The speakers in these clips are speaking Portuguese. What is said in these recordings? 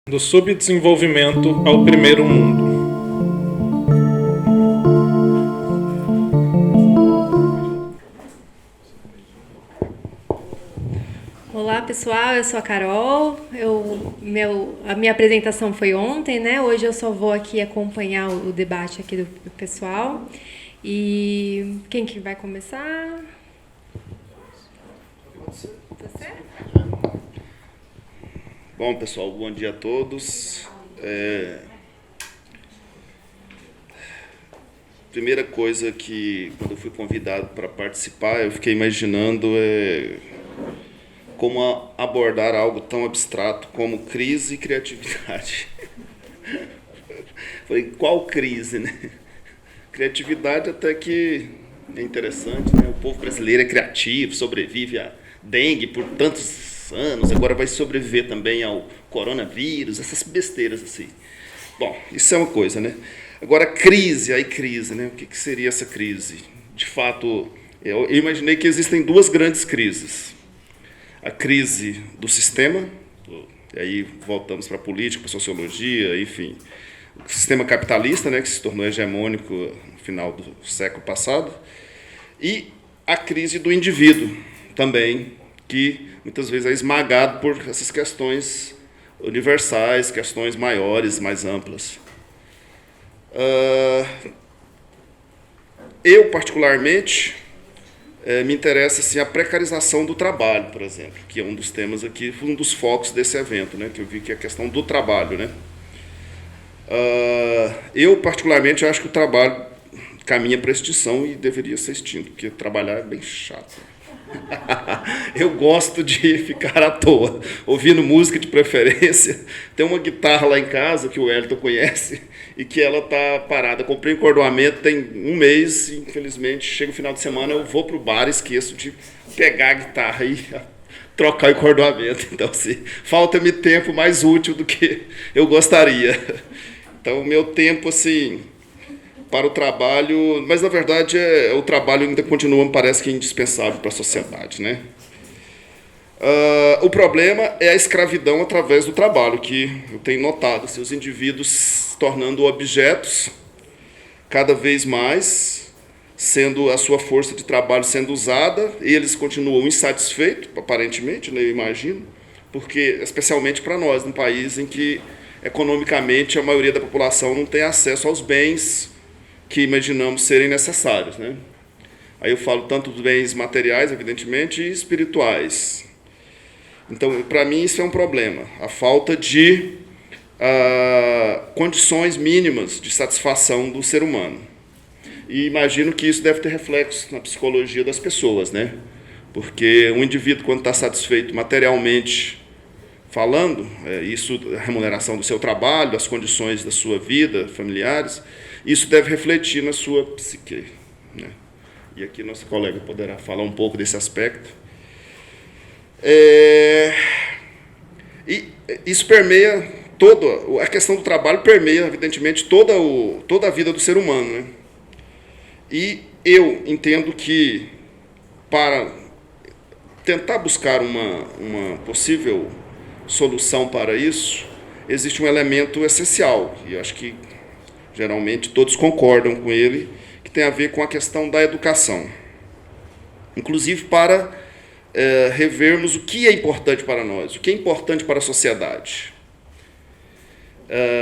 Do subdesenvolvimento ao primeiro mundo. Olá pessoal, eu sou a Carol. A minha apresentação foi ontem, né? Hoje eu só vou aqui acompanhar o debate aqui do pessoal. E quem que vai começar? Você? Bom, pessoal, bom dia a todos. Primeira coisa que, quando eu fui convidado para participar, eu fiquei imaginando como abordar algo tão abstrato como crise e criatividade. Falei, qual crise, né? Criatividade até que é interessante, né? O povo brasileiro é criativo, sobrevive a dengue por tantos anos, agora vai sobreviver também ao coronavírus, essas besteiras assim. Bom, isso é uma coisa, né? Agora, crise, né? O que seria essa crise? De fato, eu imaginei que existem duas grandes crises. A crise do sistema, e aí voltamos para a política, para a sociologia, enfim. O sistema capitalista, né, que se tornou hegemônico no final do século passado. E a crise do indivíduo, também, que muitas vezes é esmagado por essas questões universais, questões maiores, mais amplas. Eu, particularmente, me interessa assim, a precarização do trabalho, por exemplo, que é um dos temas aqui, um dos focos desse evento, né, que eu vi que é a questão do trabalho. Né? Eu, particularmente, acho que o trabalho caminha para a extinção e deveria ser extinto, porque trabalhar é bem chato. Eu gosto de ficar à toa, ouvindo música de preferência. Tem uma guitarra lá em casa, que o Wellington conhece, e que ela está parada. Comprei um encordoamento tem um mês, e, infelizmente, chega o final de semana, eu vou para o bar e esqueço de pegar a guitarra e trocar o encordoamento. Então, assim, falta-me tempo mais útil do que eu gostaria. Então, o meu tempo, assim, para o trabalho, mas na verdade o trabalho ainda continua, me parece que indispensável para a sociedade, né? O problema é a escravidão através do trabalho, que eu tenho notado, assim, os indivíduos se tornando objetos cada vez mais, sendo a sua força de trabalho sendo usada, e eles continuam insatisfeitos, aparentemente, né, eu imagino, porque, especialmente para nós, num país em que economicamente a maioria da população não tem acesso aos bens que imaginamos serem necessários, né? Aí eu falo tanto dos bens materiais, evidentemente, e espirituais. Então, para mim, isso é um problema. A falta de condições mínimas de satisfação do ser humano. E imagino que isso deve ter reflexos na psicologia das pessoas, né? Porque um indivíduo, quando está satisfeito materialmente falando, isso, a remuneração do seu trabalho, as condições da sua vida, familiares, isso deve refletir na sua psique, né? E aqui nossa colega poderá falar um pouco desse aspecto. E isso permeia a questão do trabalho permeia, evidentemente, toda a vida do ser humano, né? E eu entendo que, para tentar buscar uma possível solução para isso, existe um elemento essencial, e eu acho que geralmente todos concordam com ele, que tem a ver com a questão da educação. Inclusive para revermos o que é importante para nós, o que é importante para a sociedade.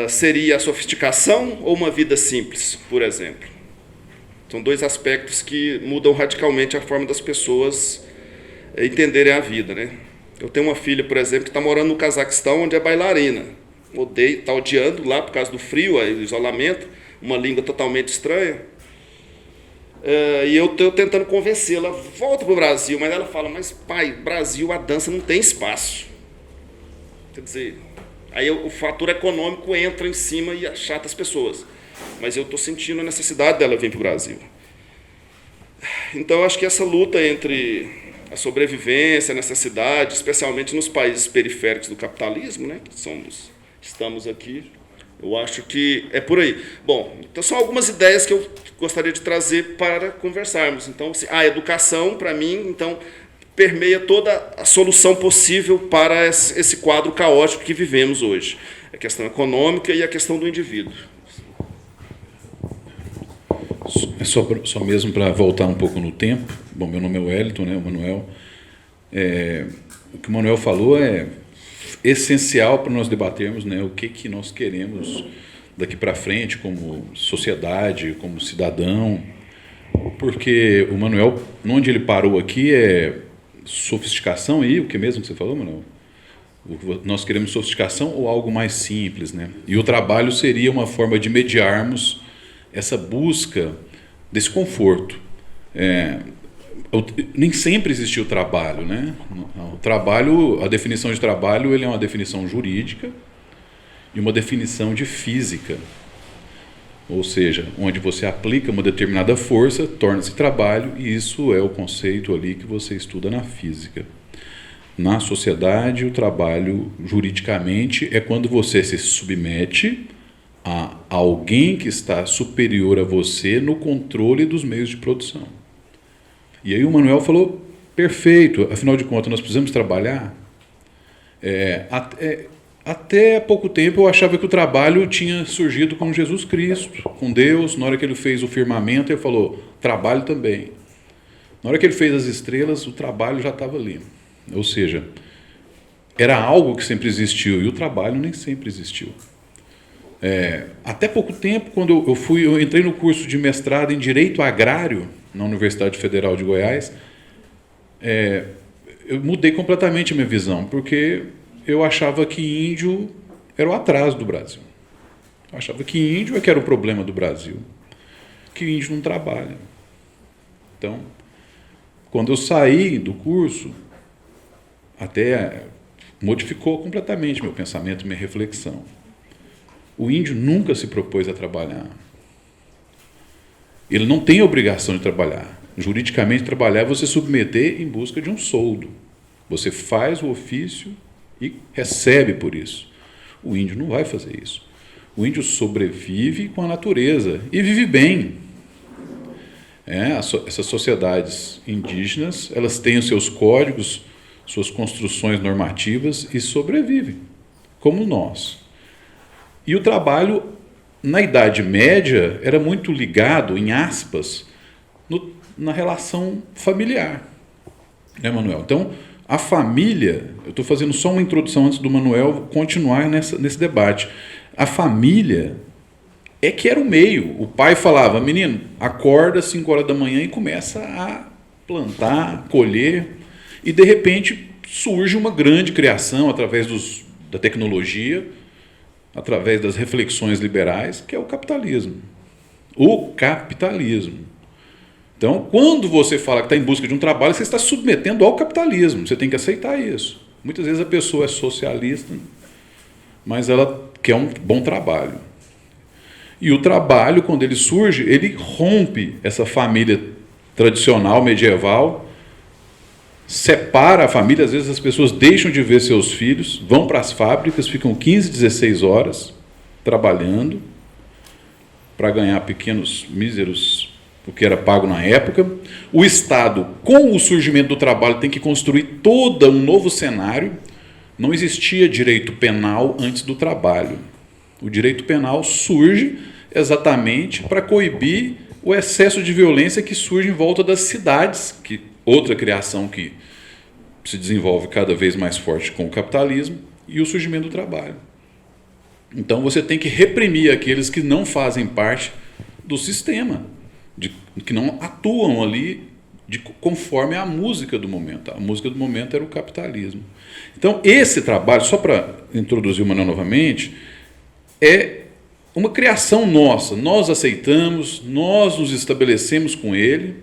Seria a sofisticação ou uma vida simples, por exemplo? São dois aspectos que mudam radicalmente a forma das pessoas entenderem a vida, né? Eu tenho uma filha, por exemplo, que está morando no Cazaquistão, onde é bailarina. Está odiando lá por causa do frio, o isolamento, uma língua totalmente estranha. E eu estou tentando convencê-la, volta para o Brasil, mas ela fala, mas pai, Brasil, a dança não tem espaço. Quer dizer, aí o fator econômico entra em cima e achata as pessoas. Mas eu estou sentindo a necessidade dela vir para o Brasil. Então, eu acho que essa luta entre a sobrevivência, a necessidade, especialmente nos países periféricos do capitalismo, né, que estamos aqui, eu acho que é por aí. Bom, então são algumas ideias que eu gostaria de trazer para conversarmos. Então, a educação, para mim, então, permeia toda a solução possível para esse quadro caótico que vivemos hoje. a questão econômica e a questão do indivíduo. Só mesmo para voltar um pouco no tempo. Bom, meu nome é Wellington, né, o Manuel. O que o Manuel falou é essencial para nós debatermos, né, o que nós queremos daqui para frente como sociedade, como cidadão, porque o Manuel, onde ele parou aqui é sofisticação, e o que mesmo que você falou, Manuel? Nós queremos sofisticação ou algo mais simples, né? E o trabalho seria uma forma de mediarmos essa busca desse conforto. Nem sempre existiu o trabalho, né? O trabalho, a definição de trabalho, ele é uma definição jurídica e uma definição de física. Ou seja, onde você aplica uma determinada força, torna-se trabalho, e isso é o conceito ali que você estuda na física. Na sociedade, o trabalho, juridicamente, é quando você se submete a alguém que está superior a você no controle dos meios de produção. E aí o Manuel falou, perfeito, afinal de contas, nós precisamos trabalhar. Até há pouco tempo eu achava que o trabalho tinha surgido com Jesus Cristo, com Deus. Na hora que ele fez o firmamento, ele falou, trabalho também. Na hora que ele fez as estrelas, o trabalho já estava ali. Ou seja, era algo que sempre existiu, e o trabalho nem sempre existiu. Até pouco tempo, quando eu entrei no curso de mestrado em Direito Agrário, na Universidade Federal de Goiás, eu mudei completamente a minha visão, porque eu achava que índio era o atraso do Brasil. Eu achava que índio é que era o problema do Brasil, que índio não trabalha. Então, quando eu saí do curso, até modificou completamente meu pensamento, minha reflexão. O índio nunca se propôs a trabalhar. Ele não tem a obrigação de trabalhar. Juridicamente, trabalhar é você submeter em busca de um soldo. Você faz o ofício e recebe por isso. O índio não vai fazer isso. O índio sobrevive com a natureza e vive bem. Essas sociedades indígenas, elas têm os seus códigos, suas construções normativas e sobrevivem, como nós. E o trabalho, na Idade Média, era muito ligado, em aspas, na relação familiar. Né, Manuel? Então, a família, eu estou fazendo só uma introdução antes do Manuel continuar nesse debate. A família é que era o meio. O pai falava, menino, acorda às 5 horas da manhã e começa a plantar, colher, e de repente surge uma grande criação através da tecnologia, através das reflexões liberais, que é o capitalismo. O capitalismo. Então, quando você fala que está em busca de um trabalho, você está submetendo ao capitalismo. Você tem que aceitar isso. Muitas vezes a pessoa é socialista, mas ela quer um bom trabalho. E o trabalho, quando ele surge, ele rompe essa família tradicional, medieval, separa a família. Às vezes as pessoas deixam de ver seus filhos, vão para as fábricas, ficam 15, 16 horas trabalhando para ganhar pequenos, míseros, o que era pago na época. O Estado, com o surgimento do trabalho, tem que construir todo um novo cenário. Não existia direito penal antes do trabalho. O direito penal surge exatamente para coibir o excesso de violência que surge em volta das cidades, que outra criação que se desenvolve cada vez mais forte com o capitalismo e o surgimento do trabalho. Então você tem que reprimir aqueles que não fazem parte do sistema, que não atuam ali conforme a música do momento. A música do momento era o capitalismo. Então esse trabalho, só para introduzir o Manuel novamente, é uma criação nossa. Nós aceitamos, nós nos estabelecemos com ele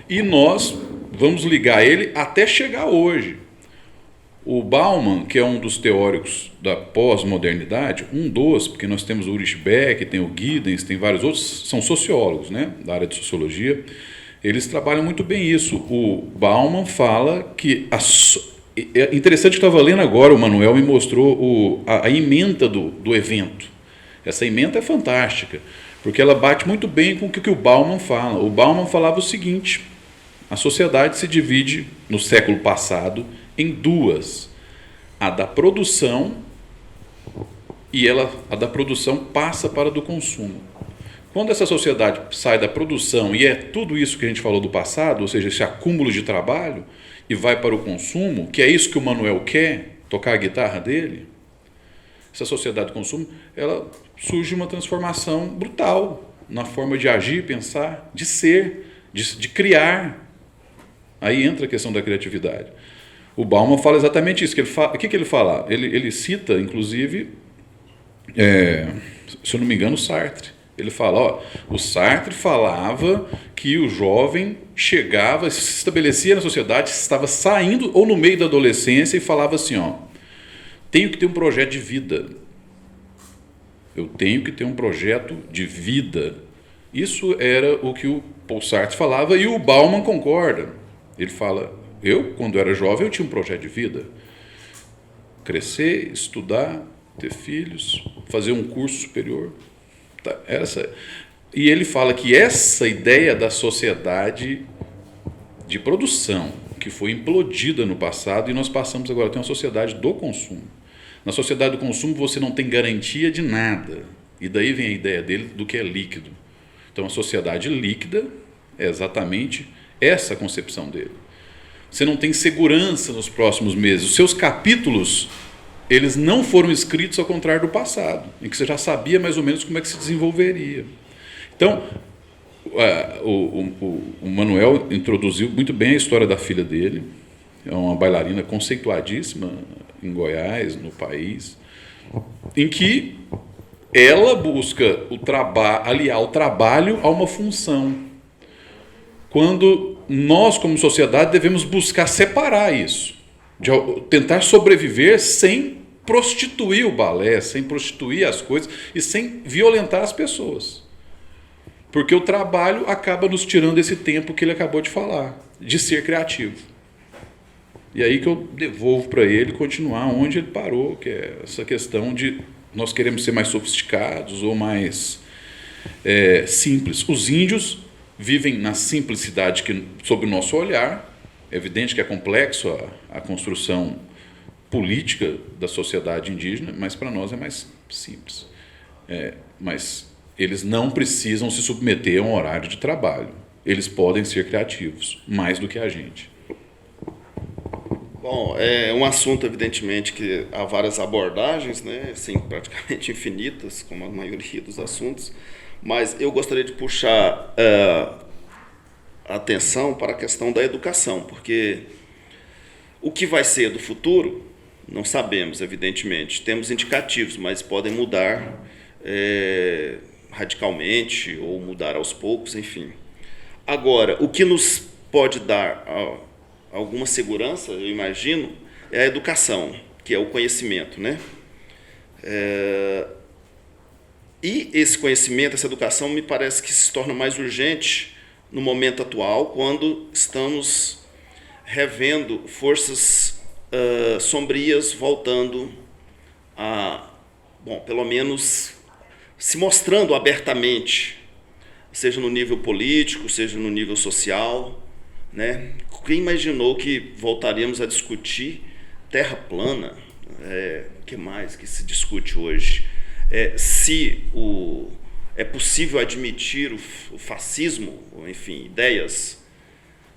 e nós vamos ligar ele até chegar hoje. O Bauman, que é um dos teóricos da pós-modernidade, porque nós temos o Ulrich Beck, tem o Giddens, tem vários outros, são sociólogos, né, da área de sociologia, eles trabalham muito bem isso. O Bauman fala que... É interessante que eu estava lendo agora, o Manuel me mostrou a ementa do evento. Essa ementa é fantástica, porque ela bate muito bem com o que o Bauman fala. O Bauman falava o seguinte: a sociedade se divide, no século passado, em duas: a da produção e a da produção passa para a do consumo. Quando essa sociedade sai da produção e é tudo isso que a gente falou do passado, ou seja, esse acúmulo de trabalho, e vai para o consumo, que é isso que o Manuel quer, tocar a guitarra dele, essa sociedade de consumo, ela surge uma transformação brutal na forma de agir, pensar, de ser, de criar. Aí entra a questão da criatividade. O Bauman fala exatamente isso. O que ele fala? Ele cita, inclusive, se eu não me engano, o Sartre. Ele fala, o Sartre falava que o jovem chegava, se estabelecia na sociedade, estava saindo ou no meio da adolescência e falava assim, tenho que ter um projeto de vida. Eu tenho que ter um projeto de vida. Isso era o que o Paul Sartre falava e o Bauman concorda. Ele fala, quando era jovem, eu tinha um projeto de vida. Crescer, estudar, ter filhos, fazer um curso superior. E ele fala que essa ideia da sociedade de produção, que foi implodida no passado, e nós passamos agora a ter uma sociedade do consumo. Na sociedade do consumo você não tem garantia de nada. E daí vem a ideia dele do que é líquido. Então a sociedade líquida é exatamente essa a concepção dele. Você não tem segurança nos próximos meses. Os seus capítulos, eles não foram escritos ao contrário do passado, em que você já sabia mais ou menos como é que se desenvolveria. Então, o Manuel introduziu muito bem a história da filha dele. É uma bailarina conceituadíssima em Goiás, no país, em que ela busca aliar o trabalho a uma função. Quando nós, como sociedade, devemos buscar separar isso, de tentar sobreviver sem prostituir o balé, sem prostituir as coisas e sem violentar as pessoas. Porque o trabalho acaba nos tirando esse tempo que ele acabou de falar, de ser criativo. E aí que eu devolvo para ele continuar onde ele parou, que é essa questão de nós queremos ser mais sofisticados ou mais simples. Os índios vivem na simplicidade sob o nosso olhar. É evidente que é complexo a construção política da sociedade indígena, mas para nós é mais simples. Mas eles não precisam se submeter a um horário de trabalho. Eles podem ser criativos, mais do que a gente. Bom, é um assunto, evidentemente, que há várias abordagens, né, assim, praticamente infinitas, como a maioria dos assuntos, mas eu gostaria de puxar a atenção para a questão da educação, porque o que vai ser do futuro, não sabemos, evidentemente. Temos indicativos, mas podem mudar radicalmente ou mudar aos poucos, enfim. Agora, o que nos pode dar alguma segurança, eu imagino, é a educação, que é o conhecimento, né? E esse conhecimento, essa educação, me parece que se torna mais urgente no momento atual, quando estamos revendo forças sombrias voltando a, pelo menos se mostrando abertamente, seja no nível político, seja no nível social, né? Quem imaginou que voltaríamos a discutir terra plana? O que mais que se discute hoje? Se é possível admitir o fascismo, enfim, ideias,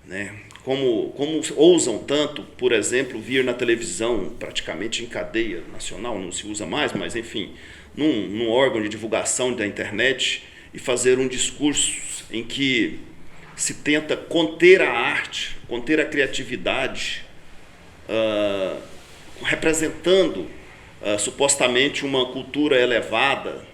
né? Como ousam tanto, por exemplo, vir na televisão, praticamente em cadeia nacional, não se usa mais, mas enfim, num órgão de divulgação da internet, e fazer um discurso em que se tenta conter a arte, conter a criatividade, representando supostamente uma cultura elevada.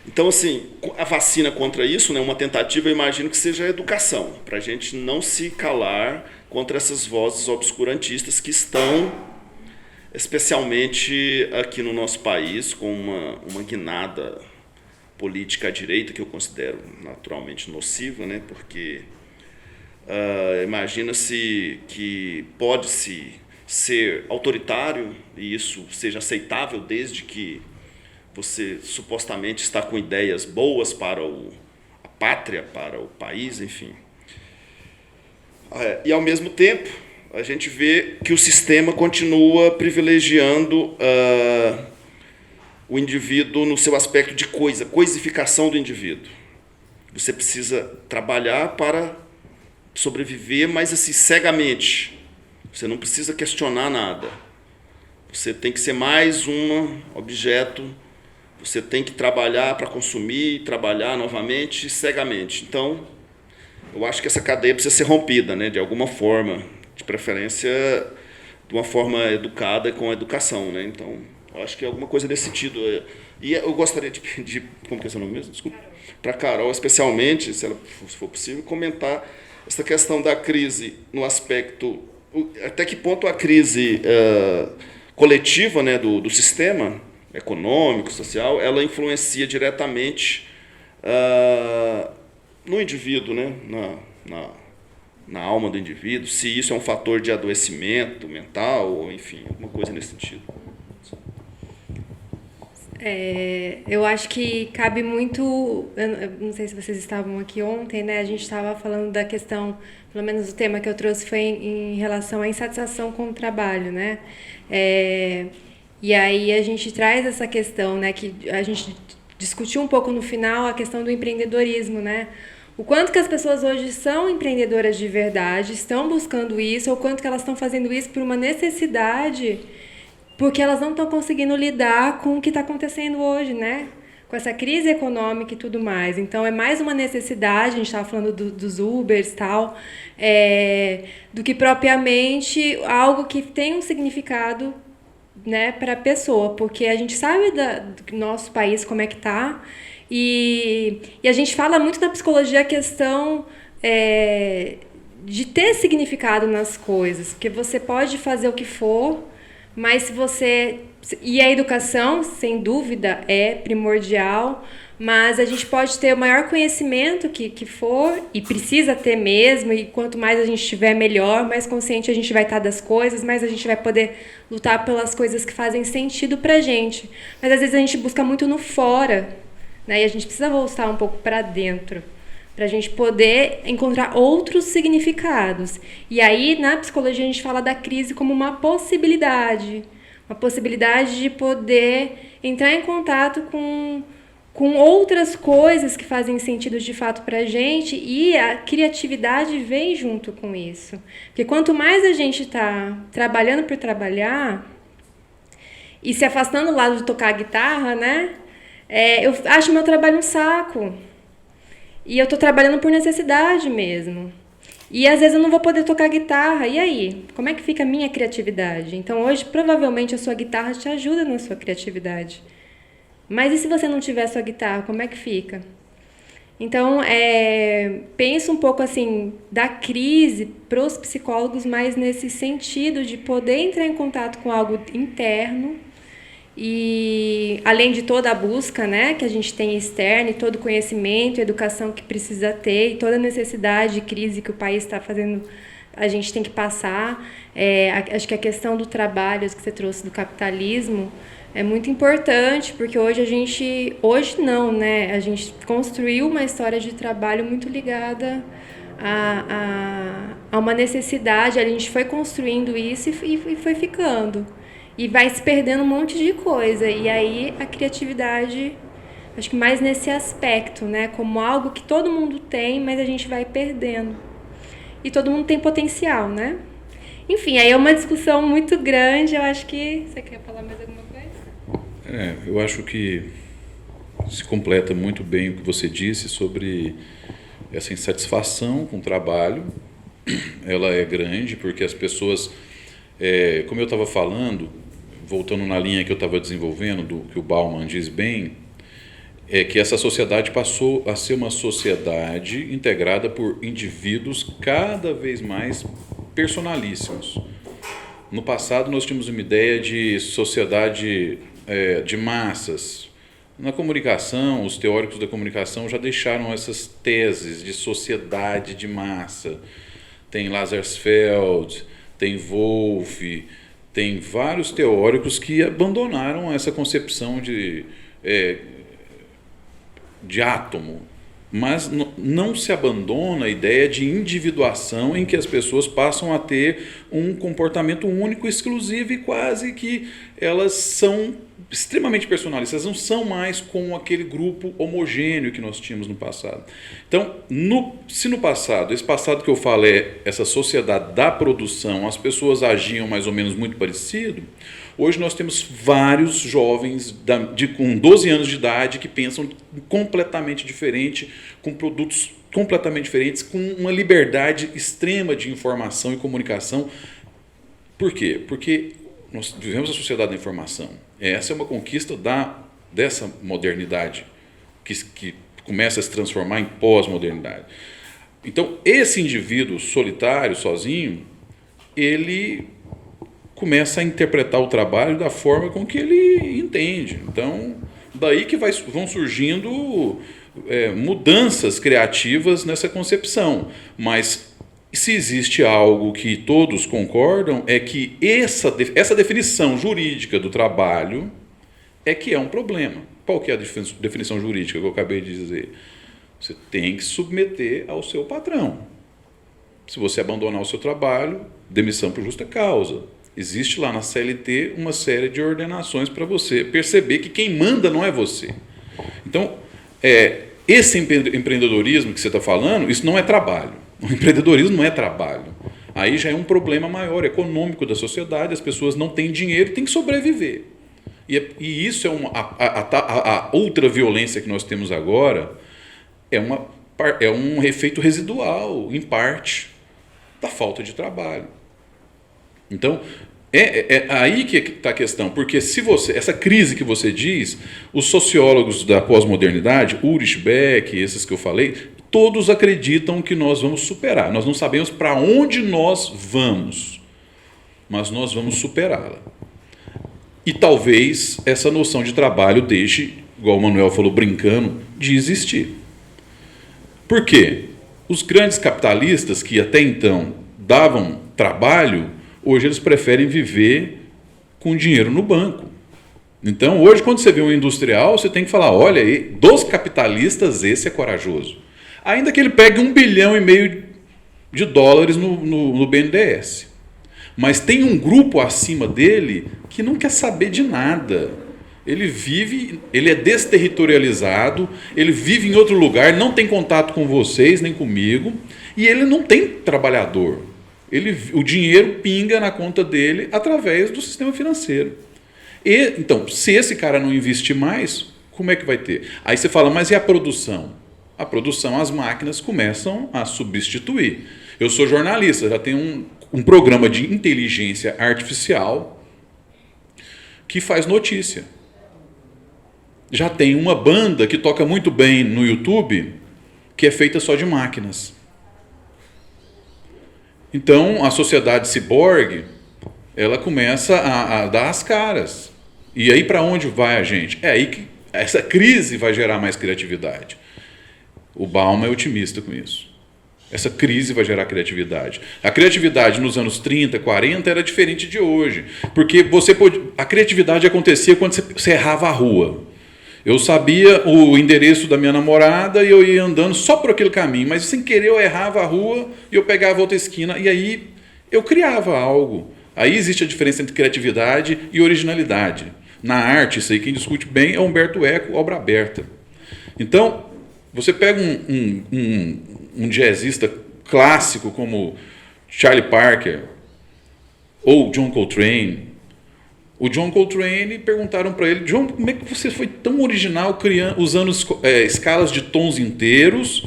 Então, assim, a vacina contra isso, né, uma tentativa, eu imagino que seja a educação, para a gente não se calar contra essas vozes obscurantistas que estão, especialmente aqui no nosso país, com uma guinada política à direita, que eu considero naturalmente nociva, né, porque imagina-se que pode-se ser autoritário e isso seja aceitável desde que você supostamente está com ideias boas para a pátria, para o país, enfim. E, ao mesmo tempo, a gente vê que o sistema continua privilegiando o indivíduo no seu aspecto de coisificação do indivíduo. Você precisa trabalhar para sobreviver, mas assim, cegamente. Você não precisa questionar nada. Você tem que ser mais um objeto. Você tem que trabalhar para consumir, trabalhar novamente, cegamente. Então, eu acho que essa cadeia precisa ser rompida, né, de alguma forma, de preferência de uma forma educada, com educação, né? Então, eu acho que é alguma coisa nesse sentido. E eu gostaria de pedir, como que é seu nome mesmo? Desculpa. Para a Carol, especialmente, se for possível, comentar essa questão da crise no aspecto, até que ponto a crise coletiva, né, do sistema econômico, social, ela influencia diretamente no indivíduo, né, na alma do indivíduo, se isso é um fator de adoecimento mental, ou enfim, alguma coisa nesse sentido. Eu acho que cabe muito. Eu não sei se vocês estavam aqui ontem, né? A gente estava falando da questão, pelo menos o tema que eu trouxe foi em relação à insatisfação com o trabalho, né? E aí a gente traz essa questão, né? Que a gente discutiu um pouco no final a questão do empreendedorismo, né? O quanto que as pessoas hoje são empreendedoras de verdade, estão buscando isso, ou quanto que elas estão fazendo isso por uma necessidade, porque elas não estão conseguindo lidar com o que está acontecendo hoje, né? Com essa crise econômica e tudo mais. Então, é mais uma necessidade, a gente estava falando dos Ubers e tal, do que propriamente algo que tem um significado, né, para a pessoa, porque a gente sabe do nosso país como é que está, e a gente fala muito na psicologia a questão de ter significado nas coisas, porque você pode fazer o que for, mas se você... E a educação, sem dúvida, é primordial, mas a gente pode ter o maior conhecimento que for, e precisa ter mesmo, e quanto mais a gente tiver, melhor, mais consciente a gente vai estar das coisas, mais a gente vai poder lutar pelas coisas que fazem sentido pra gente. Mas às vezes a gente busca muito no fora, né? E a gente precisa voltar um pouco para dentro, para a gente poder encontrar outros significados. E aí, na psicologia, a gente fala da crise como uma possibilidade de poder entrar em contato com outras coisas que fazem sentido de fato para a gente, e a criatividade vem junto com isso. Porque quanto mais a gente está trabalhando por trabalhar e se afastando do lado de tocar guitarra, né? Eu acho meu trabalho um saco. E eu estou trabalhando por necessidade mesmo. E às vezes eu não vou poder tocar guitarra. E aí? Como é que fica a minha criatividade? Então hoje, provavelmente, a sua guitarra te ajuda na sua criatividade. Mas e se você não tiver a sua guitarra, como é que fica? Então, penso um pouco assim, da crise para os psicólogos, mais nesse sentido de poder entrar em contato com algo interno, e além de toda a busca, né, que a gente tem externa, e todo o conhecimento e educação que precisa ter, e toda a necessidade de crise que o país está fazendo, a gente tem que passar. Acho que a questão do trabalho, que você trouxe do capitalismo, é muito importante, porque hoje a gente construiu uma história de trabalho muito ligada a uma necessidade. A gente foi construindo isso e foi ficando. E vai se perdendo um monte de coisa. E aí a criatividade, acho que mais nesse aspecto, né? Como algo que todo mundo tem, mas a gente vai perdendo. E todo mundo tem potencial, né? Enfim, aí é uma discussão muito grande. Eu acho que... Você quer falar mais alguma coisa? Eu acho que se completa muito bem o que você disse sobre essa insatisfação com o trabalho. Ela é grande porque as pessoas... como eu estava falando, voltando na linha que eu estava desenvolvendo, do que o Bauman diz bem, é que essa sociedade passou a ser uma sociedade integrada por indivíduos cada vez mais personalíssimos. No passado, nós tínhamos uma ideia de sociedade de massas. Na comunicação, os teóricos da comunicação já deixaram essas teses de sociedade de massa. Tem Lazarsfeld, tem Wolff, tem vários teóricos que abandonaram essa concepção de átomo. mas não se abandona a ideia de individuação em que as pessoas passam a ter um comportamento único, exclusivo e quase que elas são extremamente personalizadas, não são mais como aquele grupo homogêneo que nós tínhamos no passado. Então, se no passado, esse passado que eu falo é essa sociedade da produção, as pessoas agiam mais ou menos muito parecido, hoje nós temos vários jovens com 12 anos de idade que pensam completamente diferente, com produtos completamente diferentes, com uma liberdade extrema de informação e comunicação. Por quê? Porque nós vivemos a sociedade da informação. Essa é uma conquista dessa modernidade que começa a se transformar em pós-modernidade. Então, esse indivíduo solitário, sozinho, ele começa a interpretar o trabalho da forma com que ele entende. Então, daí que vão surgindo mudanças criativas nessa concepção. Mas se existe algo que todos concordam, é que essa definição jurídica do trabalho é que é um problema. Qual que é a definição jurídica que eu acabei de dizer? Você tem que se submeter ao seu patrão. Se você abandonar o seu trabalho, demissão por justa causa. Existe lá na CLT uma série de ordenações para você perceber que quem manda não é você. Então, esse empreendedorismo que você está falando, isso não é trabalho. O empreendedorismo não é trabalho. Aí já é um problema maior, econômico da sociedade, as pessoas não têm dinheiro e têm que sobreviver. E isso é a outra violência que nós temos agora, é um efeito residual, em parte, da falta de trabalho. Então, é aí que está a questão, porque essa crise que você diz, os sociólogos da pós-modernidade, Ulrich Beck, esses que eu falei, todos acreditam que nós vamos superar. Nós não sabemos para onde nós vamos, mas nós vamos superá-la. E talvez essa noção de trabalho deixe, igual o Manuel falou brincando, de existir. Por quê? Os grandes capitalistas que até então davam trabalho, hoje eles preferem viver com dinheiro no banco. Então, hoje, quando você vê um industrial, você tem que falar, olha, dos capitalistas, esse é corajoso. Ainda que ele pegue $1,5 bilhão de dólares no BNDES. Mas tem um grupo acima dele que não quer saber de nada. Ele é desterritorializado, ele vive em outro lugar, não tem contato com vocês, nem comigo, e ele não tem trabalhador. O dinheiro pinga na conta dele através do sistema financeiro. Então, se esse cara não investir mais, como é que vai ter? Aí você fala, mas e a produção? A produção, as máquinas começam a substituir. Eu sou jornalista, já tenho um programa de inteligência artificial que faz notícia. Já tem uma banda que toca muito bem no YouTube, que é feita só de máquinas. Então, a sociedade ciborgue, ela começa a dar as caras. E aí, para onde vai a gente? É aí que essa crise vai gerar mais criatividade. O Bauman é otimista com isso. Essa crise vai gerar criatividade. A criatividade nos anos 30, 40 era diferente de hoje. Porque a criatividade acontecia quando você errava a rua. Eu sabia o endereço da minha namorada e eu ia andando só por aquele caminho, mas sem querer eu errava a rua e eu pegava outra esquina e aí eu criava algo. Aí existe a diferença entre criatividade e originalidade. Na arte, isso aí quem discute bem é Humberto Eco, obra aberta. Então, você pega um jazzista clássico como Charlie Parker ou John Coltrane. O John Coltrane, perguntaram para ele, John, como é que você foi tão original usando escalas de tons inteiros,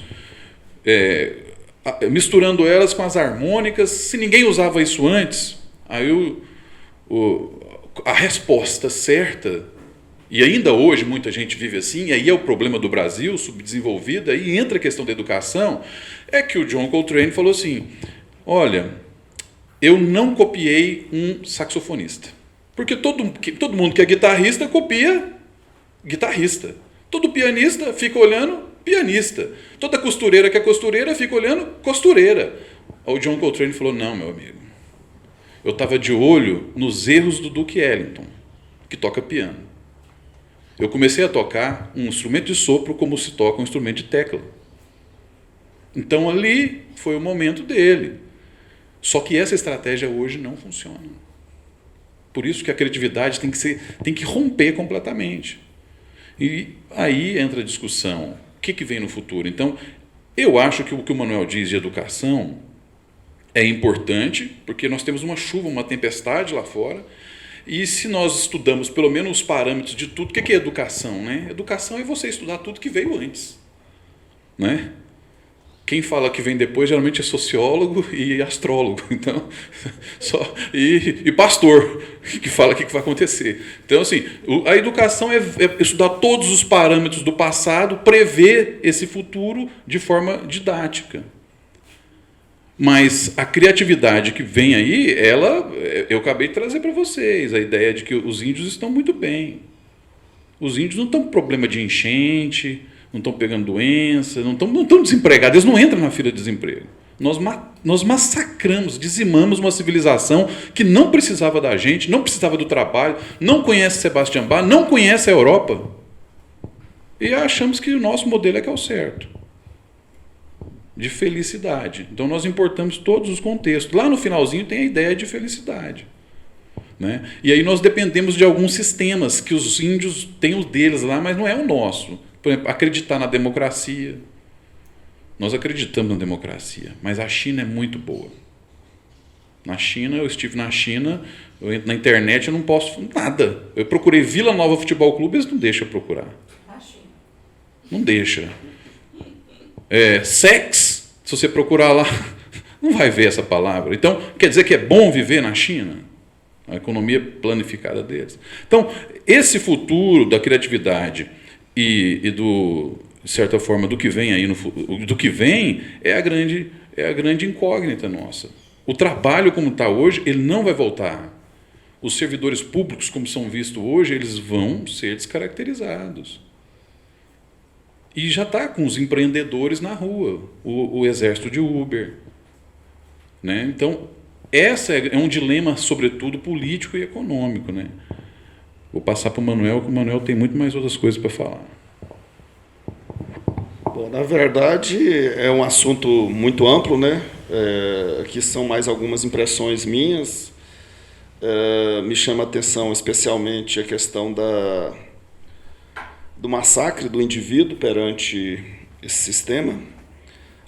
misturando elas com as harmônicas, se ninguém usava isso antes? Aí a resposta certa, e ainda hoje muita gente vive assim, e aí é o problema do Brasil, subdesenvolvido, aí entra a questão da educação, é que o John Coltrane falou assim, olha, eu não copiei um saxofonista. Porque todo mundo que é guitarrista copia guitarrista. Todo pianista fica olhando pianista. Toda costureira que é costureira fica olhando costureira. O John Coltrane falou, não, meu amigo. Eu estava de olho nos erros do Duke Ellington, que toca piano. Eu comecei a tocar um instrumento de sopro como se toca um instrumento de tecla. Então ali foi o momento dele. Só que essa estratégia hoje não funciona. Por isso que a criatividade tem que romper completamente. E aí entra a discussão. O que vem no futuro? Então, eu acho que o que o Manuel diz de educação é importante, porque nós temos uma chuva, uma tempestade lá fora, e se nós estudamos pelo menos os parâmetros de tudo, o que é educação? Né? Educação é você estudar tudo que veio antes. Né? Quem fala que vem depois geralmente é sociólogo e astrólogo, então, e pastor, que fala o que vai acontecer. Então, assim, a educação é estudar todos os parâmetros do passado, prever esse futuro de forma didática. Mas a criatividade que vem aí, eu acabei de trazer para vocês, a ideia de que os índios estão muito bem. Os índios não estão com problema de enchente, não estão pegando doença, não estão desempregados, eles não entram na fila de desemprego. Nós massacramos, dizimamos uma civilização que não precisava da gente, não precisava do trabalho, não conhece Sebastião Bach, não conhece a Europa. E achamos que o nosso modelo é que é o certo. De felicidade. Então nós importamos todos os contextos. Lá no finalzinho tem a ideia de felicidade. Né? E aí nós dependemos de alguns sistemas, que os índios têm os deles lá, mas não é o nosso. Por exemplo, acreditar na democracia. Nós acreditamos na democracia, mas a China é muito boa. Na China, eu estive na China, eu entro na internet, eu não posso nada. Eu procurei Vila Nova Futebol Clube, eles não deixam eu procurar. Não deixa. Sex, se você procurar lá, não vai ver essa palavra. Então, quer dizer que é bom viver na China? A economia planificada deles. Então, esse futuro da criatividade e de certa forma, do que vem aí do que vem é a grande incógnita nossa. O trabalho como está hoje, ele não vai voltar. Os servidores públicos, como são vistos hoje, eles vão ser descaracterizados. E já está com os empreendedores na rua, o exército de Uber. Né? Então, esse é um dilema, sobretudo, político e econômico. Né? Vou passar para o Manuel, que o Manuel tem muito mais outras coisas para falar. Bom, na verdade, é um assunto muito amplo, né? Aqui são mais algumas impressões minhas. Me chama a atenção especialmente a questão do massacre do indivíduo perante esse sistema.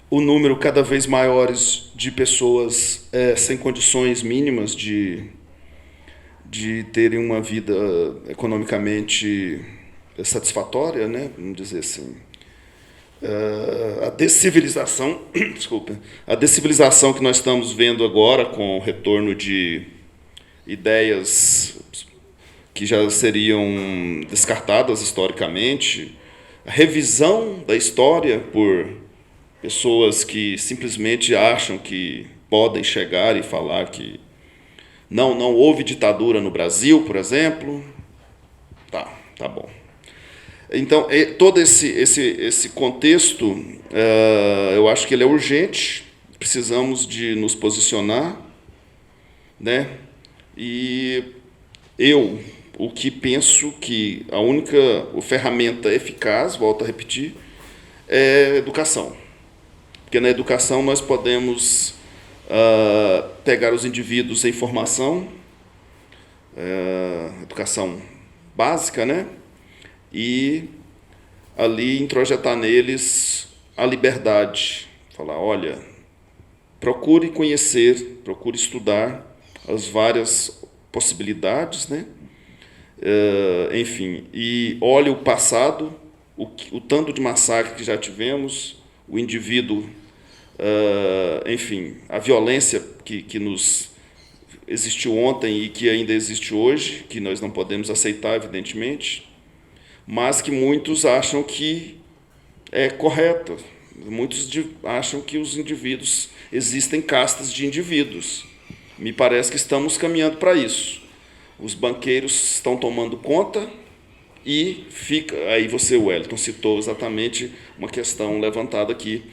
O número cada vez maiores de pessoas sem condições mínimas de terem uma vida economicamente satisfatória, né? Vamos dizer assim. A descivilização, a descivilização que nós estamos vendo agora com o retorno de ideias que já seriam descartadas historicamente, a revisão da história por pessoas que simplesmente acham que podem chegar e falar que não houve ditadura no Brasil, por exemplo. Tá bom. Então, todo esse contexto, eu acho que ele é urgente, precisamos de nos posicionar, né? E o que penso que a única ferramenta eficaz, volto a repetir, é a educação. Porque na educação nós podemos pegar os indivíduos em formação, educação básica, né? E ali introjetar neles a liberdade. Falar, olha, procure conhecer, procure estudar as várias possibilidades, né? Enfim, e olhe o passado, o tanto de massacre que já tivemos, o indivíduo, enfim, a violência que nos existiu ontem e que ainda existe hoje, que nós não podemos aceitar, evidentemente, mas que muitos acham que é correto. Muitos acham que os indivíduos, existem castas de indivíduos. Me parece que estamos caminhando para isso. Os banqueiros estão tomando conta e fica. Aí você, Wellington, citou exatamente uma questão levantada aqui,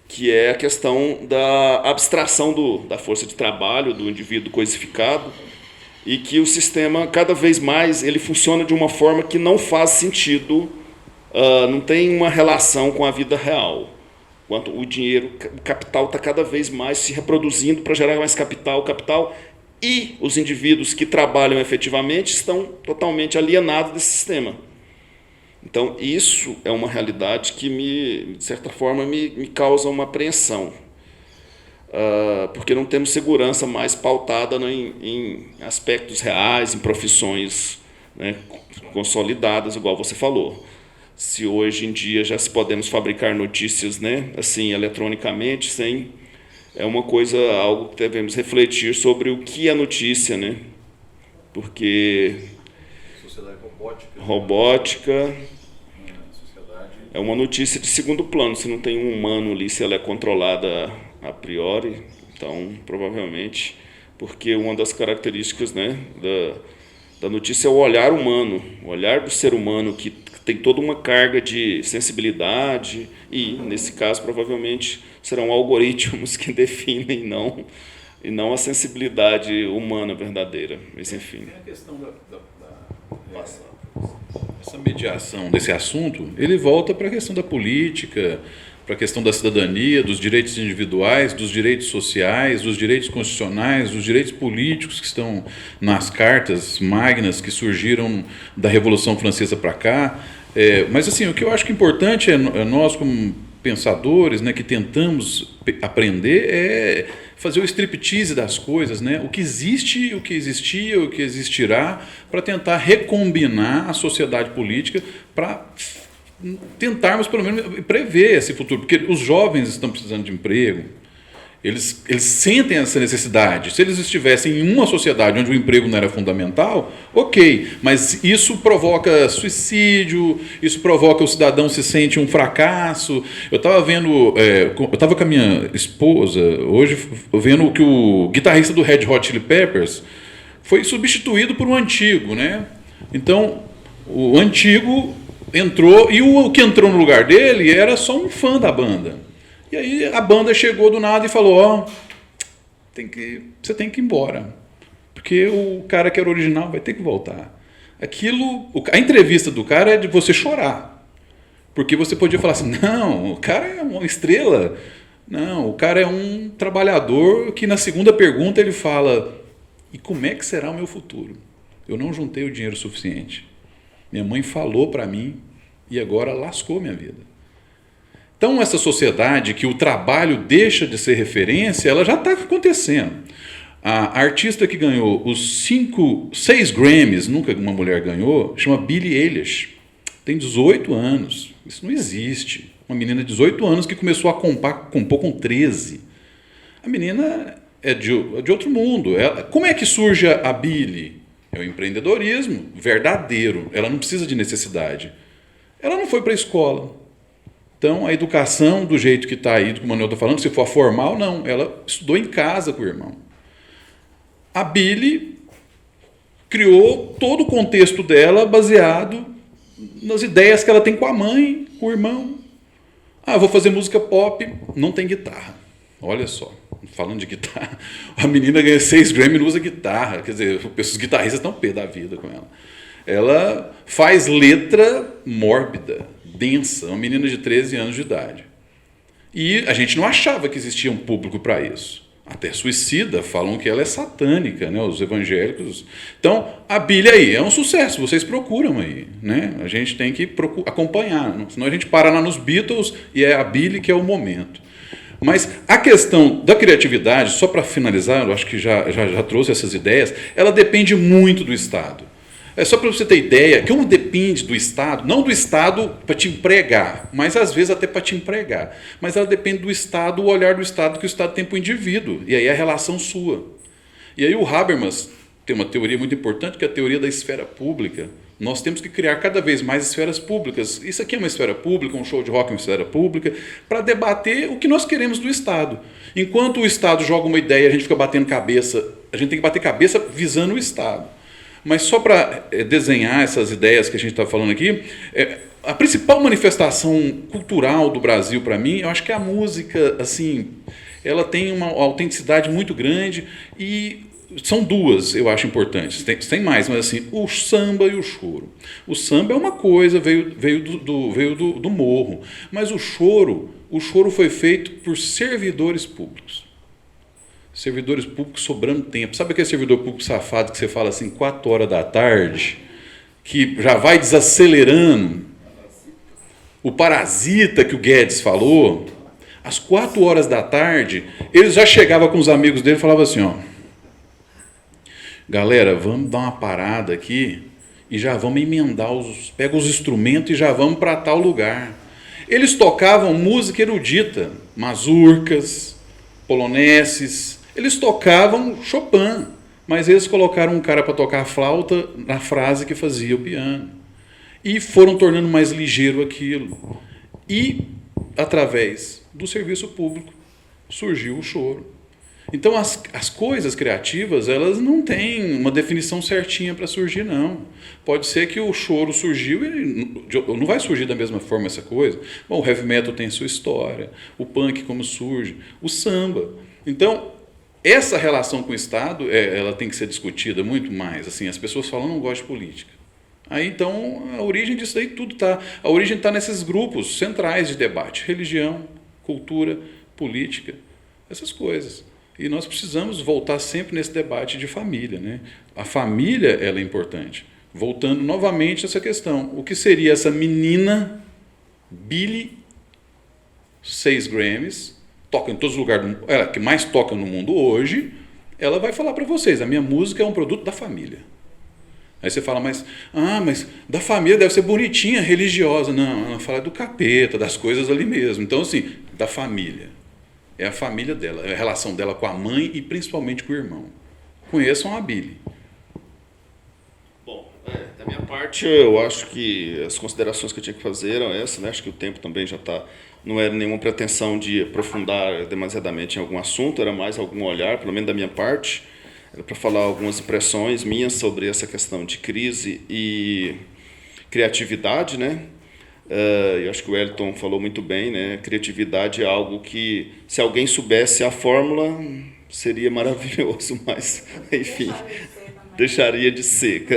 que é a questão da abstração da força de trabalho, do indivíduo coisificado, e que o sistema, cada vez mais, ele funciona de uma forma que não faz sentido, não tem uma relação com a vida real. Enquanto o dinheiro, o capital está cada vez mais se reproduzindo para gerar mais capital, e os indivíduos que trabalham efetivamente estão totalmente alienados desse sistema. Então, isso é uma realidade que, de certa forma, me causa uma apreensão, porque não temos segurança mais pautada em aspectos reais, em profissões, né, consolidadas, igual você falou. Se hoje em dia já se podemos fabricar notícias, né, assim, eletronicamente, é uma coisa, algo que devemos refletir sobre o que é notícia, né? Porque Sociedade robótica é uma notícia de segundo plano. Se não tem um humano ali, se ela é controlada a priori, então provavelmente, porque uma das características, né, da notícia é o olhar humano, o olhar do ser humano, que tem toda uma carga de sensibilidade, e nesse caso provavelmente serão algoritmos que definem, e não a sensibilidade humana verdadeira. Mas enfim. Tem a questão essa mediação desse assunto, ele volta para a questão da política, para a questão da cidadania, dos direitos individuais, dos direitos sociais, dos direitos constitucionais, dos direitos políticos que estão nas cartas magnas que surgiram da Revolução Francesa para cá. Mas assim, o que eu acho que é importante é nós, como pensadores, né, que tentamos aprender, é fazer o striptease das coisas, né? O que existe, o que existia, o que existirá, para tentar recombinar a sociedade política, para tentarmos, pelo menos, prever esse futuro. Porque os jovens estão precisando de emprego, eles sentem essa necessidade. Se eles estivessem em uma sociedade onde o emprego não era fundamental, ok, mas isso provoca suicídio, isso provoca o cidadão se sente um fracasso. Eu estava eu estava com a minha esposa hoje, vendo que o guitarrista do Red Hot Chili Peppers foi substituído por um antigo, né? Então, o antigo entrou, e o que entrou no lugar dele era só um fã da banda. E aí a banda chegou do nada e falou, você tem que ir embora, porque o cara que era original vai ter que voltar. A entrevista do cara é de você chorar, porque você podia falar assim, não, o cara é uma estrela, não, o cara é um trabalhador que na segunda pergunta ele fala, e como é que será o meu futuro? Eu não juntei o dinheiro suficiente. Minha mãe falou para mim e agora lascou minha vida. Então, essa sociedade que o trabalho deixa de ser referência, ela já está acontecendo. A artista que ganhou os 6 Grammys, nunca uma mulher ganhou, chama Billie Eilish. Tem 18 anos. Isso não existe. Uma menina de 18 anos que começou a compor com 13. A menina é de outro mundo. Como é que surge a Billie? É o empreendedorismo verdadeiro. Ela não precisa de necessidade. Ela não foi para a escola. Então, a educação, do jeito que está aí, do que o Manuel está falando, se for formal, não. Ela estudou em casa com o irmão. A Billie criou todo o contexto dela baseado nas ideias que ela tem com a mãe, com o irmão. Vou fazer música pop, não tem guitarra. Olha só, falando de guitarra, a menina ganha 6 Grammy e não usa guitarra. Quer dizer, os guitarristas estão pé da vida com ela. Ela faz letra mórbida, densa, uma menina de 13 anos de idade. E a gente não achava que existia um público para isso. Até Suicida falam que ela é satânica, né, os evangélicos. Então, a Billie aí é um sucesso, vocês procuram aí, né? A gente tem que acompanhar, senão a gente para lá nos Beatles e é a Billie que é o momento. Mas a questão da criatividade, só para finalizar, eu acho que já trouxe essas ideias, ela depende muito do Estado. É só para você ter ideia, que depende do Estado, não do Estado para te empregar, mas às vezes até para te empregar. Mas ela depende do Estado, o olhar do Estado que o Estado tem para o indivíduo. E aí é a relação sua. E aí o Habermas tem uma teoria muito importante, que é a teoria da esfera pública. Nós temos que criar cada vez mais esferas públicas. Isso aqui é uma esfera pública, um show de rock é uma esfera pública, para debater o que nós queremos do Estado. Enquanto o Estado joga uma ideia, a gente fica batendo cabeça, a gente tem que bater cabeça visando o Estado. Mas só para desenhar essas ideias que a gente está falando aqui, a principal manifestação cultural do Brasil, para mim, eu acho que é a música. Assim, ela tem uma autenticidade muito grande e são duas, eu acho importantes. Tem mais, mas assim, o samba e o choro. O samba é uma coisa, veio do morro. Mas o choro foi feito por servidores públicos. Servidores públicos sobrando tempo. Sabe aquele servidor público safado que você fala assim, 4 horas da tarde, que já vai desacelerando? O parasita que o Guedes falou, às 4 horas da tarde, ele já chegava com os amigos dele e falava assim, ó, galera, vamos dar uma parada aqui e já vamos emendar, pega os instrumentos e já vamos para tal lugar. Eles tocavam música erudita, mazurcas, poloneses, eles tocavam Chopin, mas eles colocaram um cara para tocar a flauta na frase que fazia o piano. E foram tornando mais ligeiro aquilo. E, através do serviço público, surgiu o choro. Então, as coisas criativas, elas não têm uma definição certinha para surgir, não. Pode ser que o choro surgiu e não vai surgir da mesma forma essa coisa. Bom, o heavy metal tem sua história, o punk como surge, o samba. Então, essa relação com o Estado, ela tem que ser discutida muito mais. Assim, as pessoas falam, não gosto de política. Aí, então, a origem disso aí tudo está. A origem está nesses grupos centrais de debate. Religião, cultura, política, essas coisas. E nós precisamos voltar sempre nesse debate de família, né? A família, ela é importante. Voltando novamente a essa questão. O que seria essa menina, Billie, 6 Grammys, toca em todos os lugares, ela que mais toca no mundo hoje, ela vai falar para vocês, a minha música é um produto da família. Aí você fala, mas da família deve ser bonitinha, religiosa. Não, ela fala do capeta, das coisas ali mesmo. Então, assim, da família. É a família dela, é a relação dela com a mãe e principalmente com o irmão. Conheçam a Billie. Bom, da minha parte, eu acho que as considerações que eu tinha que fazer eram essas, né? Acho que o tempo também já está... Não era nenhuma pretensão de aprofundar demasiadamente em algum assunto, era mais algum olhar, pelo menos da minha parte, era para falar algumas impressões minhas sobre essa questão de crise e criatividade, né? Eu acho que o Wellington falou muito bem, né? Criatividade é algo que, se alguém soubesse a fórmula, seria maravilhoso, mas, enfim, deixaria de ser.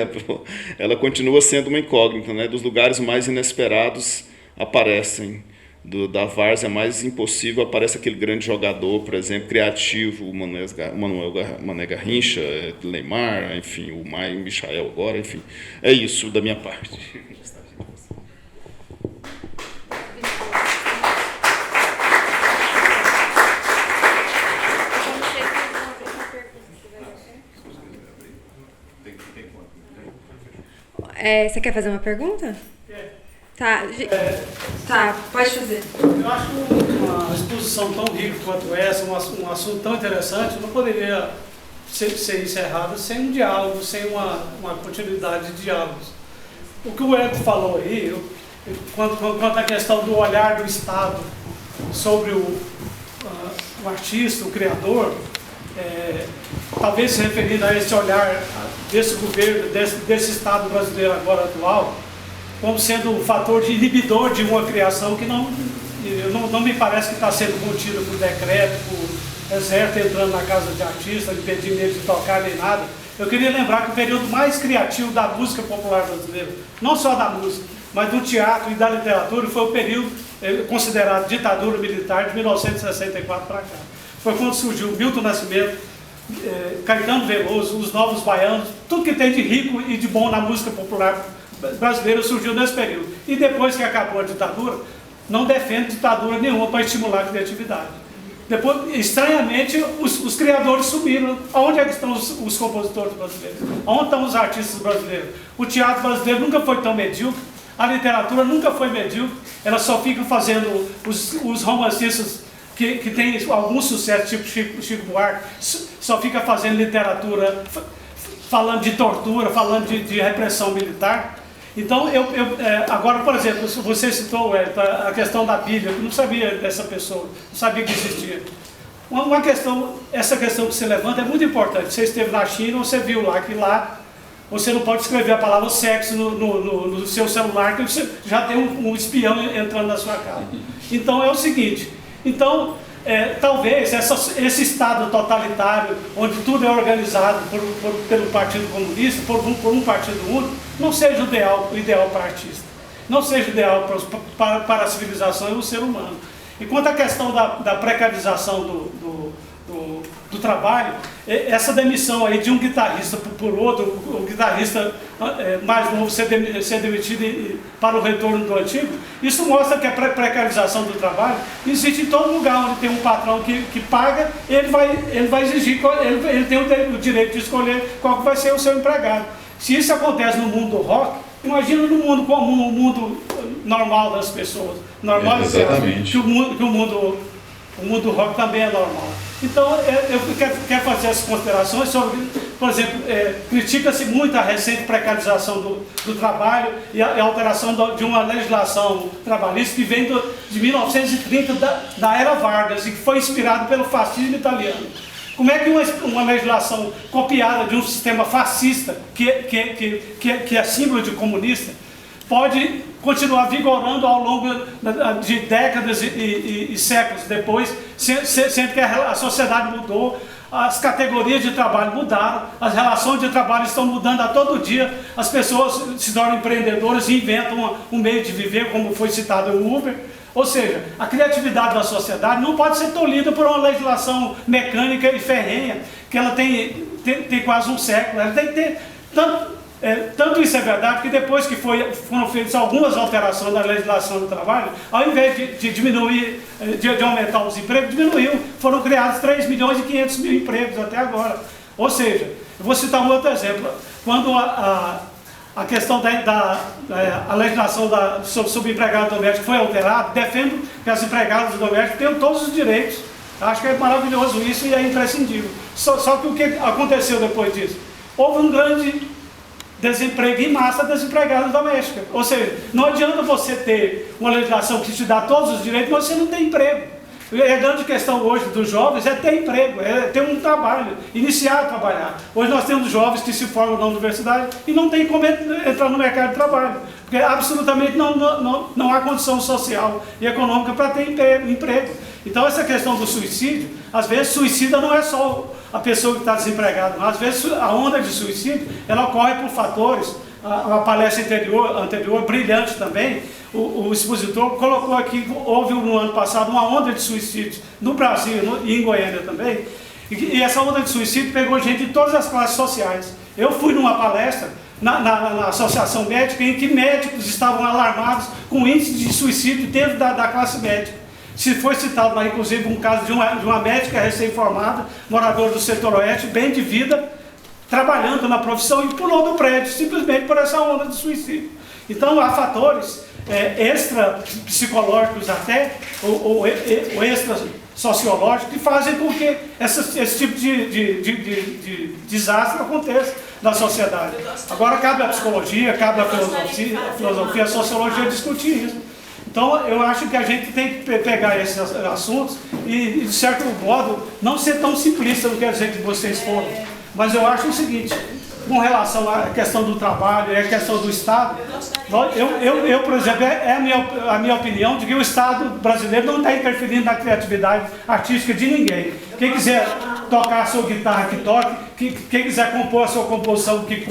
Ela continua sendo uma incógnita, né? Dos lugares mais inesperados aparecem. Da várzea mais impossível aparece aquele grande jogador, por exemplo, criativo, o Mané Garrincha, Neymar, enfim, o Michael agora, enfim. É isso da minha parte. Você quer fazer uma pergunta? Tá, pode fazer. Eu acho uma exposição tão rica quanto essa, um assunto tão interessante, não poderia ser encerrada sem um diálogo, sem uma continuidade de diálogos. O que o Wellington falou aí, quanto à questão do olhar do Estado sobre o artista, o criador, talvez se referindo a esse olhar desse governo, desse Estado brasileiro agora atual, como sendo um fator de inibidor de uma criação que não me parece que está sendo contida por decreto, por exército entrando na casa de artistas, impedindo eles de tocar nem nada. Eu queria lembrar que o período mais criativo da música popular brasileira, não só da música, mas do teatro e da literatura, foi o período considerado ditadura militar de 1964 para cá. Foi quando surgiu Milton Nascimento, Caetano Veloso, os Novos Baianos, tudo que tem de rico e de bom na música popular brasileira surgiu nesse período. E depois que acabou a ditadura, não defende ditadura nenhuma para estimular a criatividade. Depois, estranhamente, os criadores subiram. Onde é que estão os compositores brasileiros? Onde estão os artistas brasileiros? O teatro brasileiro nunca foi tão medíocre, a literatura nunca foi medíocre, ela só fica fazendo os romancistas que têm algum sucesso, tipo Chico Buarque, só fica fazendo literatura falando de tortura, falando de repressão militar. Então, agora, por exemplo, você citou a questão da Bíblia, eu não sabia dessa pessoa, não sabia que existia. Essa questão que você levanta é muito importante. Você esteve na China, você viu lá que lá você não pode escrever a palavra sexo no seu celular, que você já tem um espião entrando na sua casa. Então, é o seguinte, talvez esse Estado totalitário, onde tudo é organizado pelo Partido Comunista, por um partido único, não seja o ideal para artista, não seja o ideal para a civilização e o ser humano. E quanto à questão da precarização do trabalho, essa demissão aí de um guitarrista por outro, o guitarrista mais novo ser demitido para o retorno do antigo, isso mostra que a precarização do trabalho existe em todo lugar onde tem um patrão que paga, ele vai exigir, ele tem o direito de escolher qual que vai ser o seu empregado. Se isso acontece no mundo do rock, imagina no mundo comum, no mundo normal das pessoas. Normal, exatamente. Que o mundo do rock também é normal. Então, eu quero fazer essas considerações sobre, por exemplo, critica-se muito a recente precarização do trabalho e a alteração de uma legislação trabalhista que vem de 1930, da era Vargas, e que foi inspirada pelo fascismo italiano. Como é que uma legislação copiada de um sistema fascista, que é símbolo de comunista, pode continuar vigorando ao longo de décadas e séculos depois, sendo que a sociedade mudou, as categorias de trabalho mudaram, as relações de trabalho estão mudando a todo dia, as pessoas se tornam empreendedoras e inventam um meio de viver, como foi citado o Uber. Ou seja, a criatividade da sociedade não pode ser tolhida por uma legislação mecânica e ferrenha, que ela tem quase um século. Ela tem que ter tanto isso é verdade que depois que foram feitas algumas alterações na legislação do trabalho, ao invés de diminuir, de aumentar os empregos, diminuiu. Foram criados 3 milhões e 500 mil empregos até agora. Ou seja, eu vou citar um outro exemplo. Quando a questão a legislação sobre empregado doméstico foi alterada, defendo que as empregadas domésticas tenham todos os direitos. Acho que é maravilhoso isso e é imprescindível. Só que o que aconteceu depois disso? Houve um grande desemprego em massa das empregadas domésticas. Ou seja, não adianta você ter uma legislação que te dá todos os direitos, mas você não tem emprego. A grande questão hoje dos jovens é ter emprego, é ter um trabalho, iniciar a trabalhar. Hoje nós temos jovens que se formam na universidade e não tem como entrar no mercado de trabalho, porque absolutamente não há condição social e econômica para ter emprego. Então essa questão do suicídio, às vezes suicida não é só a pessoa que está desempregada, mas às vezes a onda de suicídio ela ocorre por fatores. A palestra anterior brilhante também, o expositor colocou aqui, houve no ano passado uma onda de suicídios no Brasil e em Goiânia também, e essa onda de suicídio pegou gente de todas as classes sociais. Eu fui numa palestra na Associação Médica em que médicos estavam alarmados com o índice de suicídio dentro da classe médica. Se foi citado lá, inclusive, um caso de uma médica recém-formada, moradora do setor oeste, bem de vida, trabalhando na profissão e pulou do prédio, simplesmente por essa onda de suicídio. Então, há fatores extra-psicológicos até, ou extra-sociológicos, que fazem com que esse tipo de desastre aconteça na sociedade. Agora, cabe à psicologia, cabe à filosofia, à sociologia discutir isso. Então, eu acho que a gente tem que pegar esses assuntos e, de certo modo, não ser tão simplista, não quer dizer que vocês foram. Mas eu acho o seguinte, com relação à questão do trabalho e à questão do Estado, eu por exemplo, a minha opinião de que o Estado brasileiro não está interferindo na criatividade artística de ninguém. Quem quiser tocar a sua guitarra, que toque, quem quiser compor a sua composição, que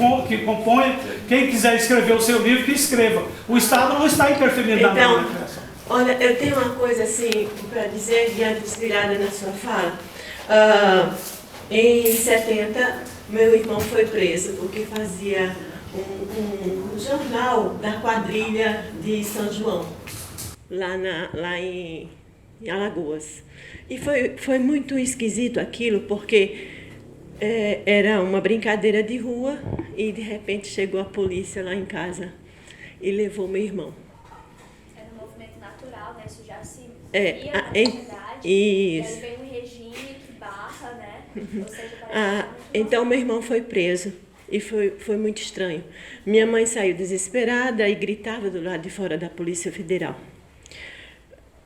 componha, quem quiser escrever o seu livro, que escreva. O Estado não está interferindo na minha criação. Olha, eu tenho uma coisa assim para dizer, diante inspirada na sua fala. Em 70, meu irmão foi preso porque fazia um jornal da quadrilha de São João, lá em Alagoas. E foi muito esquisito aquilo, porque era uma brincadeira de rua e, de repente, chegou a polícia lá em casa e levou meu irmão. Era um movimento natural, né? Isso já se via, na verdade. Isso. Ele veio um regime que barra, né? Ou seja, Então, meu irmão foi preso e foi muito estranho. Minha mãe saiu desesperada e gritava do lado de fora da Polícia Federal.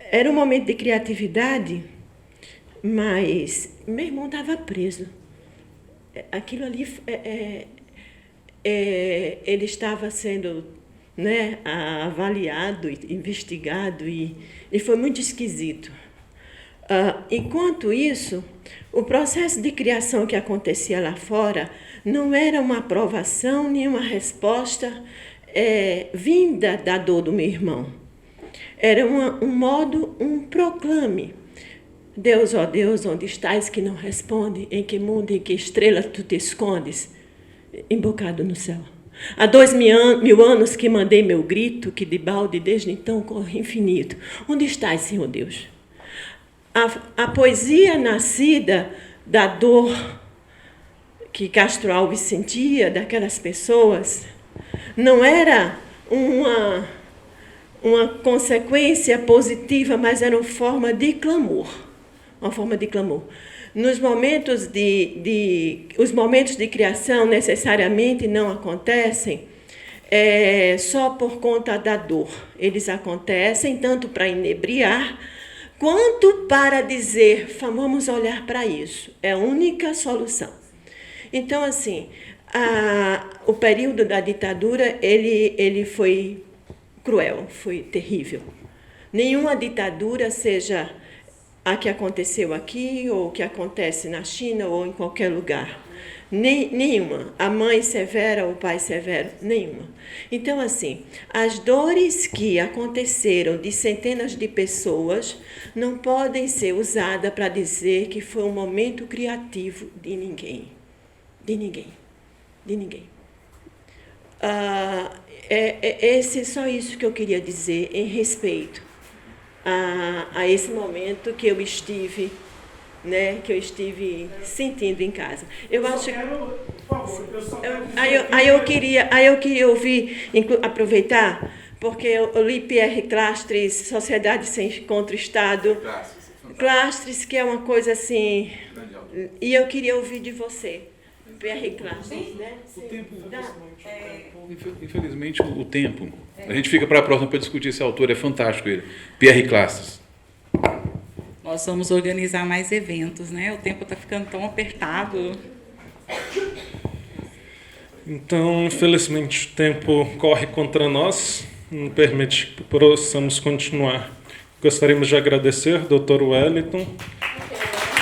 Era um momento de criatividade, mas meu irmão estava preso. Aquilo ali, ele estava sendo, né, avaliado, investigado e foi muito esquisito. Enquanto isso, o processo de criação que acontecia lá fora não era uma aprovação nem uma resposta vinda da dor do meu irmão. Era um proclame. Deus, ó Deus, onde estás que não responde? Em que mundo, em que estrela tu te escondes? Embocado no céu. Há 2000 anos que mandei meu grito, que de balde desde então corre infinito. Onde estás, Senhor Deus? A poesia nascida da dor que Castro Alves sentia daquelas pessoas não era uma consequência positiva, mas era uma forma de clamor. Uma forma de clamor. Os momentos de criação necessariamente não acontecem só por conta da dor. Eles acontecem tanto para inebriar, quanto para dizer, vamos olhar para isso. É a única solução. Então, assim, o período da ditadura, ele foi cruel, foi terrível. Nenhuma ditadura, seja a que aconteceu aqui, ou que acontece na China, ou em qualquer lugar. Nenhuma. A mãe severa, o pai severo, nenhuma. Então, assim, as dores que aconteceram de centenas de pessoas não podem ser usadas para dizer que foi um momento criativo de ninguém. De ninguém. De ninguém. Só isso que eu queria dizer em respeito a esse momento que eu estive, né, que eu estive sentindo em casa. Eu acho. Aí eu queria ouvir, aproveitar, porque eu li Pierre Clastres, Sociedade contra o Estado. Clastres, que é uma coisa assim. E eu queria ouvir de você. Pierre Clastres, né? Infelizmente, o tempo. A gente fica para a próxima para discutir esse autor, é fantástico ele. Pierre Clastres. Nós vamos organizar mais eventos, né? O tempo está ficando tão apertado. Então, infelizmente, o tempo corre contra nós, não permite que possamos continuar. Gostaríamos de agradecer ao Dr. Wellington